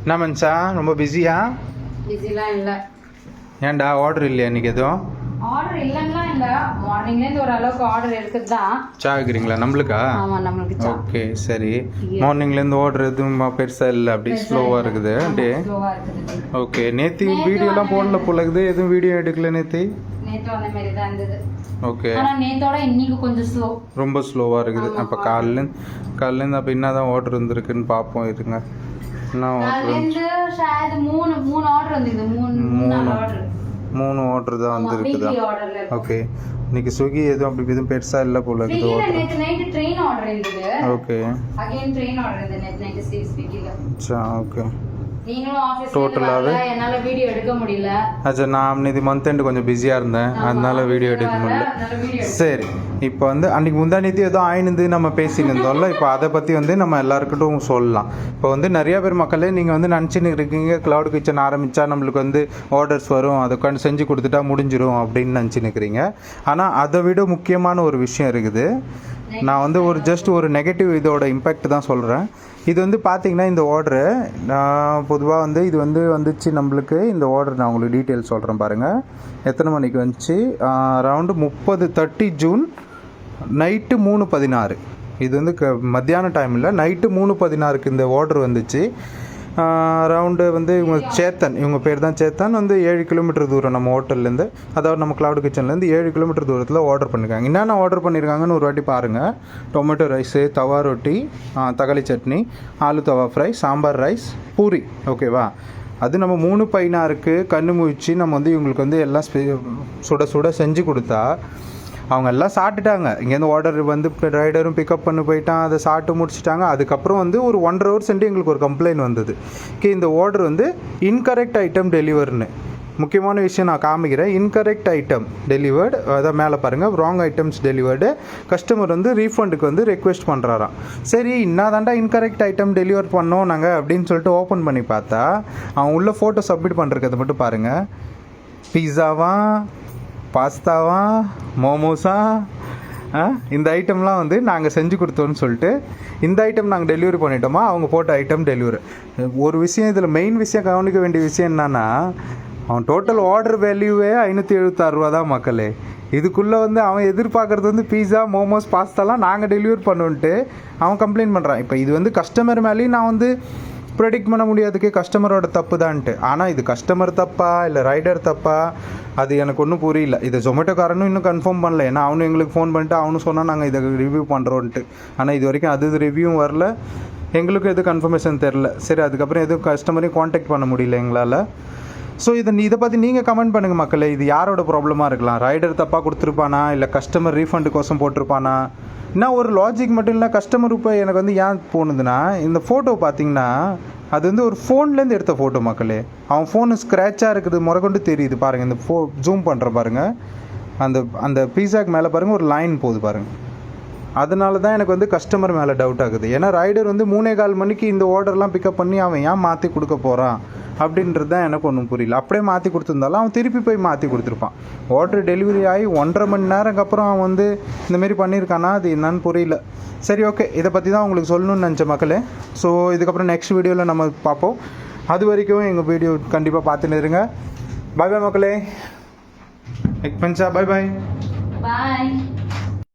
என்ன மனுஷா ரொம்ப பிஸியா? பிஸிலாம் இல்லை. ஏன்டா ஆர்டர் இல்லையா இன்னைக்கு எதுவும்? ஆர்டர் இல்லைன்னா இல்லை, மார்னிங்லேருந்து ஓரளவுக்கு ஆர்டர் இருக்குது தான். சா வைக்கிறீங்களா நம்மளுக்கா? ஆமாம், நம்மளுக்கு சா. ஓகே சரி. மார்னிங்லேருந்து ஆர்டர் எதுவும் பெருசாக இல்லை, அப்படி ஸ்லோவாக இருக்குது டே. ஸ்லோவாக இருக்குது. ஓகே நேற்று வீடியோலாம் போடல போலகுது, எதுவும் வீடியோ எடுக்கல நேற்று? நேற்று அந்த மாதிரி தான் இருந்தது. ஓகே. ஆனால் நேற்றோட இன்னைக்கு கொஞ்சம் ஸ்லோ, ரொம்ப ஸ்லோவாக இருக்குது. அப்போ காலையிலேருந்து அப்போ என்ன தான் ஆர்டர் வந்துருக்குன்னு பார்ப்போம். இருங்க என்ன ஆர்டர்? மூணு ஆர்டர் வந்தது. மூணு ஆர்டர் தான் வந்துருக்குதா? ஓகே. இன்னைக்கு ஸ்விக்கி எதுவும் அப்படி எதுவும் பெருசாக இல்லை போல இருக்குது ஆர்டர். Okay okay. டோட்டலாகவே என்னால் வீடியோ எடுக்க முடியல. அச்சா நான் இது மந்த் எண்டு கொஞ்சம் பிஸியாக இருந்தேன், அதனால வீடியோ எடுக்க முடியல. சரி, இப்போ வந்து அன்றைக்கி முந்தானேத்தி ஏதோ ஆயினுந்து நம்ம பேசின்னு இருந்தோம்ல, இப்போ அதை பற்றி வந்து நம்ம எல்லாருக்கிட்டும் சொல்லலாம். இப்போ வந்து நிறையா பேர் மக்களே நீங்கள் வந்து நினச்சின்னு இருக்கீங்க க்ளவுட் கிச்சன் ஆரம்பித்தா நம்மளுக்கு வந்து ஆர்டர்ஸ் வரும், அதை உட்காந்து செஞ்சு கொடுத்துட்டா முடிஞ்சிடும் அப்படின்னு நினச்சின்னு இருக்கிறீங்க. ஆனால் அதை விட முக்கியமான ஒரு விஷயம் இருக்குது. நான் வந்து ஜஸ்ட் ஒரு நெகட்டிவ் இதோட இம்பேக்ட் தான் சொல்கிறேன். இது வந்து பார்த்திங்கன்னா இந்த ஆர்டரு நான் பொதுவாக வந்து இது வந்துச்சு நம்மளுக்கு. இந்த ஆர்டர் நான் உங்களுக்கு டீட்டெயில்ஸ் சொல்கிறேன் பாருங்கள். எத்தனை மணிக்கு வந்துச்சு? Around 30 June night 3:16. இது வந்து மத்தியான டைமில் நைட்டு 3:16 இந்த ஆர்டர் வந்துச்சு. அரவுண்டு வந்து இவங்க சேத்தன், இவங்க பேர் தான் சேத்தன், வந்து 7 கிலோமீட்டர் தூரம் நம்ம ஹோட்டல்லேருந்து, அதாவது நம்ம க்ளவுட் கிச்சன்லேருந்து 7 கிலோமீட்டர் தூரத்தில் ஆர்டர் பண்ணியிருக்காங்க. என்னென்ன ஆர்டர் பண்ணியிருக்காங்கன்னு ஒரு வாட்டி பாருங்கள். டொமேட்டோ ரைஸு, தவா ரொட்டி, தக்காளி சட்னி, ஆலு தவா ஃப்ரை, சாம்பார் ரைஸ், பூரி. ஓகேவா? அது நம்ம 3:16 கண்ணு முழிச்சு நம்ம வந்து இவங்களுக்கு வந்து எல்லாம் சுட சுட செஞ்சு கொடுத்தா அவங்க எல்லாம் சாப்பிட்டுட்டாங்க. இங்கேருந்து ஆர்டர் வந்து ரைடரும் பிக்கப் பண்ணி போயிட்டான், அதை சாப்பிட்டு முடிச்சுட்டாங்க. அதுக்கப்புறம் வந்து ஒரு 1.5 hours எங்களுக்கு ஒரு கம்ப்ளைண்ட் வந்தது. இந்த ஆர்டர் வந்து இன்கரெக்ட் ஐட்டம் டெலிவர்னு. முக்கியமான விஷயம் நான் காமிக்கிறேன். இன்கரெக்ட் ஐட்டம் டெலிவர்டு, அதான் மேலே பாருங்கள், ராங் ஐட்டம்ஸ் டெலிவர்டு. கஸ்டமர் வந்து ரீஃபண்டுக்கு வந்து ரெக்வெஸ்ட் பண்ணுறாராம். சரி என்ன தாண்டா இன்கரெக்ட் ஐட்டம் டெலிவர் பண்ணோம் நாங்கள் அப்படின்னு சொல்லிட்டு ஓப்பன் பண்ணி பார்த்தா அவன் உள்ள ஃபோட்டோ சப்மிட் பண்ணுறதை மட்டும் பாருங்கள். பீஸாவா, பாஸ்தாவா, மோமோஸா, இந்த ஐட்டம்லாம் வந்து நாங்கள் செஞ்சு கொடுத்தோன்னு சொல்லிட்டு இந்த ஐட்டம் நாங்கள் டெலிவரி பண்ணிட்டோமா, அவங்க போட்ட ஐட்டம் டெலிவரி. ஒரு விஷயம் இதில் மெயின் விஷயம் கவனிக்க வேண்டிய விஷயம் என்னன்னா, அவன் டோட்டல் ஆர்டர் வேல்யூவே 576 ரூபா தான் மக்களே. இதுக்குள்ளே வந்து அவன் எதிர்பார்க்குறது வந்து பீஸா, மோமோஸ், பாஸ்தாலாம் நாங்கள் டெலிவரி பண்ணுன்ட்டு அவன் கம்ப்ளைண்ட் பண்ணுறான். இப்போ இது வந்து கஸ்டமர் மேலேயும் நான் வந்து ப்ரெடிக்ட் பண்ண முடியாதுக்கு கஸ்டமரோட தப்பு தான்ட்டு. ஆனால் இது கஸ்டமர் தப்பா இல்லை ரைடர் தப்பா அது எனக்கு ஒன்றும் புரியல. இது ஜொமேட்டோக்காரனும் இன்னும் கன்ஃபார்ம் பண்ணல. ஏன்னா அவனு எங்களுக்கு ஃபோன் பண்ணிட்டு அவனு சொன்னால் நாங்கள் இதை ரிவ்யூ பண்ணுறோன்ட்டு. ஆனால் இது வரைக்கும் அது ரிவ்யூவும் வரல, எங்களுக்கும் எதுவும் கன்ஃபர்மேஷன் தெரில. சரி, அதுக்கப்புறம் எதுவும் கஸ்டமரையும் காண்டாக்ட் பண்ண முடியல எங்களால். ஸோ இதை பற்றி நீங்கள் கமெண்ட் பண்ணுங்கள் மக்களே. இது யாரோட ப்ராப்ளமாக இருக்கலாம்? ரைடர் தப்பாக கொடுத்துருப்பானா இல்லை கஸ்டமர் ரீஃபண்டுக்கோசம் போட்டிருப்பானா? இன்னும் ஒரு லாஜிக் மட்டும் இல்லை. கஸ்டமர் இப்போ எனக்கு வந்து ஏன் போணுதுன்னா, இந்த ஃபோட்டோ பார்த்தீங்கன்னா அது வந்து ஒரு ஃபோன்லேருந்து எடுத்த ஃபோட்டோ மக்களே. அவன் ஃபோனு ஸ்க்ராட்சாக இருக்குது, முறைக்கொண்டு தெரியுது பாருங்கள். இந்த ஜூம் பண்ணுற பாருங்கள், அந்த பீஸாக்கு மேலே பாருங்கள் ஒரு லைன் போகுது பாருங்கள். அதனால தான் எனக்கு வந்து கஸ்டமர் மேலே டவுட் ஆகுது. ஏன்னா ரைடர் வந்து 3:15 மணிக்கு இந்த ஆர்டர்லாம் பிக்கப் பண்ணி அவன் ஏன் மாற்றி கொடுக்க போகிறான் அப்படின்றது தான் எனக்கு ஒன்றும் புரியல. அப்படியே மாற்றி கொடுத்துருந்தாலும் அவன் திருப்பி போய் மாற்றி கொடுத்துருப்பான். ஆர்டர் டெலிவரி ஆகி 1.5 மணி நேரத்துக்கு அப்புறம் அவன் வந்து இந்தமாரி பண்ணியிருக்கானா, அது என்னன்னு புரியல. சரி, ஓகே, இதை பற்றி தான் உங்களுக்கு சொல்லணும்னு நினச்ச மக்களே. ஸோ இதுக்கப்புறம் நெக்ஸ்ட் வீடியோவில் நம்ம பார்ப்போம். அது வரைக்கும் எங்கள் வீடியோ கண்டிப்பாக பார்த்துன்னு இருங்க. பாய் பாய் மக்களே. எக்ஸ்பென்ஸா பாய் பாய். பாய்.